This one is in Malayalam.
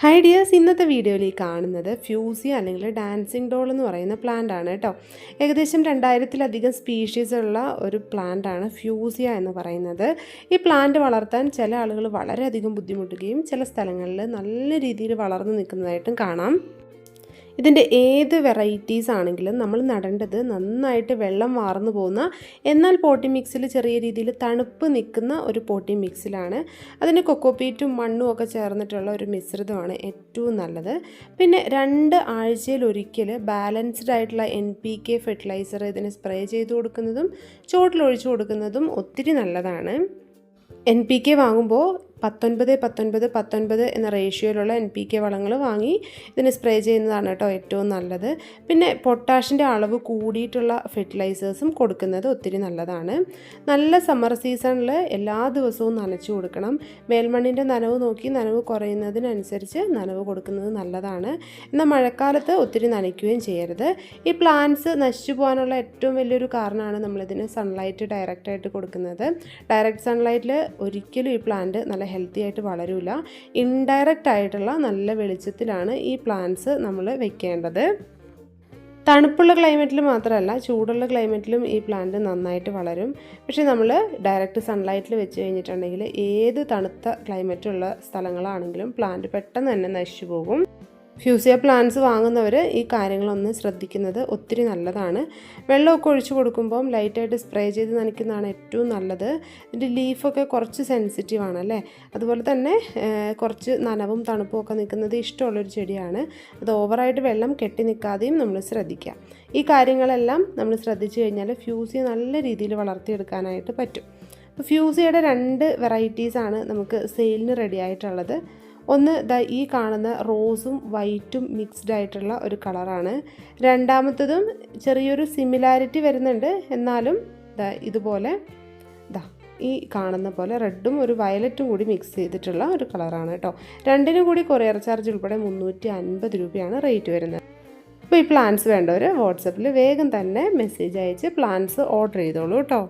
ഹായ് ഡിയേഴ്സ്, ഇന്നത്തെ വീഡിയോയിൽ ഈ കാണുന്നത് ഫ്യൂസിയ അല്ലെങ്കിൽ ഡാൻസിങ് ഡോൾ എന്ന് പറയുന്ന പ്ലാന്റ് ആണ് കേട്ടോ. ഏകദേശം 2000-ലധികം സ്പീഷീസ് ഉള്ള ഒരു പ്ലാന്റ് ആണ് ഫ്യൂസിയ എന്ന് പറയുന്നത്. ഈ പ്ലാന്റ് വളർത്താൻ ചില ആളുകൾ വളരെയധികം ബുദ്ധിമുട്ടുകയും ചില സ്ഥലങ്ങളിൽ നല്ല രീതിയിൽ വളർന്നു നിൽക്കുന്നതായിട്ടും കാണാം. ഇതിൻ്റെ ഏത് വെറൈറ്റീസ് ആണെങ്കിലും നമ്മൾ നടേണ്ടത് നന്നായിട്ട് വെള്ളം വാർന്നു പോകുന്ന, എന്നാൽ പോട്ടി മിക്സിൽ ചെറിയ രീതിയിൽ തണുപ്പ് നിൽക്കുന്ന ഒരു പോട്ടി മിക്സിലാണ്. അതിന് കൊക്കോപീറ്റും മണ്ണും ഒക്കെ ചേർന്നിട്ടുള്ള ഒരു മിശ്രിതമാണ് ഏറ്റവും നല്ലത്. പിന്നെ 2 ആഴ്ചയിലൊരിക്കൽ ബാലൻസ്ഡ് ആയിട്ടുള്ള NPK ഫെർട്ടിലൈസർ ഇതിന് സ്പ്രേ ചെയ്ത് കൊടുക്കുന്നതും ചോട്ടിലൊഴിച്ചു കൊടുക്കുന്നതും ഒത്തിരി നല്ലതാണ്. NPK വാങ്ങുമ്പോൾ 19-19-19 എന്ന റേഷ്യോയിലുള്ള NPK വളങ്ങൾ വാങ്ങി ഇതിന് സ്പ്രേ ചെയ്യുന്നതാണ് കേട്ടോ ഏറ്റവും നല്ലത്. പിന്നെ പൊട്ടാഷിൻ്റെ അളവ് കൂടിയിട്ടുള്ള ഫെർട്ടിലൈസേഴ്സും കൊടുക്കുന്നത് ഒത്തിരി നല്ലതാണ്. നല്ല സമ്മർ സീസണിൽ എല്ലാ ദിവസവും നനച്ചു കൊടുക്കണം. മേൽമണ്ണിൻ്റെ നനവ് നോക്കി നനവ് കുറയുന്നതിനനുസരിച്ച് നനവ് കൊടുക്കുന്നത് നല്ലതാണ്. എന്നാൽ മഴക്കാലത്ത് ഒത്തിരി നനയ്ക്കുകയും ചെയ്യരുത്. ഈ പ്ലാന്റ്സ് നശിച്ചു പോകാനുള്ള ഏറ്റവും വലിയൊരു കാരണമാണ് നമ്മളിതിന് സൺലൈറ്റ് ഡയറക്റ്റായിട്ട് കൊടുക്കുന്നത്. ഡയറക്റ്റ് സൺലൈറ്റിൽ ഒരിക്കലും ഈ പ്ലാന്റ് നല്ല ഹെൽത്തി ആയിട്ട് വളരില്ല. ഇൻഡയറക്റ്റ് ആയിട്ടുള്ള നല്ല വെളിച്ചത്തിലാണ് ഈ പ്ലാന്റ്സ് നമ്മൾ വെക്കേണ്ടത്. തണുപ്പുള്ള ക്ലൈമറ്റിൽ മാത്രമല്ല, ചൂടുള്ള ക്ലൈമറ്റിലും ഈ പ്ലാന്റ് നന്നായിട്ട് വളരും. പക്ഷേ നമ്മൾ ഡയറക്റ്റ് സൺലൈറ്റിൽ വെച്ച് കഴിഞ്ഞിട്ടുണ്ടെങ്കിൽ ഏത് തണുത്ത ക്ലൈമറ്റുള്ള സ്ഥലങ്ങളാണെങ്കിലും പ്ലാന്റ് പെട്ടെന്ന് തന്നെ നശിച്ചു പോകും. ഫ്യൂസിയ പ്ലാന്റ്സ് വാങ്ങുന്നവർ ഈ കാര്യങ്ങളൊന്ന് ശ്രദ്ധിക്കുന്നത് ഒത്തിരി നല്ലതാണ്. വെള്ളമൊക്കെ ഒഴിച്ചു കൊടുക്കുമ്പം ലൈറ്റായിട്ട് സ്പ്രേ ചെയ്ത് നനയ്ക്കുന്നതാണ് ഏറ്റവും നല്ലത്. ഇതിൻ്റെ ലീഫൊക്കെ കുറച്ച് സെൻസിറ്റീവ് ആണല്ലേ, അതുപോലെ തന്നെ കുറച്ച് നനവും തണുപ്പും ഒക്കെ നിൽക്കുന്നത് ഇഷ്ടമുള്ളൊരു ചെടിയാണ്. അത് ഓവറായിട്ട് വെള്ളം കെട്ടി നിൽക്കാതെയും നമ്മൾ ശ്രദ്ധിക്കുക. ഈ കാര്യങ്ങളെല്ലാം നമ്മൾ ശ്രദ്ധിച്ചു കഴിഞ്ഞാൽ ഫ്യൂസിയ നല്ല രീതിയിൽ വളർത്തിയെടുക്കാനായിട്ട് പറ്റും. അപ്പോൾ ഫ്യൂസിയയുടെ 2 വെറൈറ്റീസാണ് നമുക്ക് സെയിലിന് റെഡി ആയിട്ടുള്ളത്. ഒന്ന് ഈ കാണുന്ന റോസും വൈറ്റും മിക്സ്ഡ് ആയിട്ടുള്ള ഒരു കളറാണ്. രണ്ടാമത്തതും ചെറിയൊരു സിമിലാരിറ്റി വരുന്നുണ്ട്, എന്നാലും ഇതുപോലെ ഈ കാണുന്ന പോലെ റെഡും ഒരു വയലറ്റും കൂടി മിക്സ് ചെയ്തിട്ടുള്ള ഒരു കളറാണ് കേട്ടോ. രണ്ടിനും കൂടി കൊറിയർ ചാർജ് ഉൾപ്പെടെ 350 രൂപയാണ് റേറ്റ് വരുന്നത്. അപ്പോൾ ഈ പ്ലാന്റ്സ് വേണ്ടവർ വാട്സപ്പിൽ വേഗം തന്നെ മെസ്സേജ് അയച്ച് പ്ലാന്റ്സ് ഓർഡർ ചെയ്തോളൂ കേട്ടോ.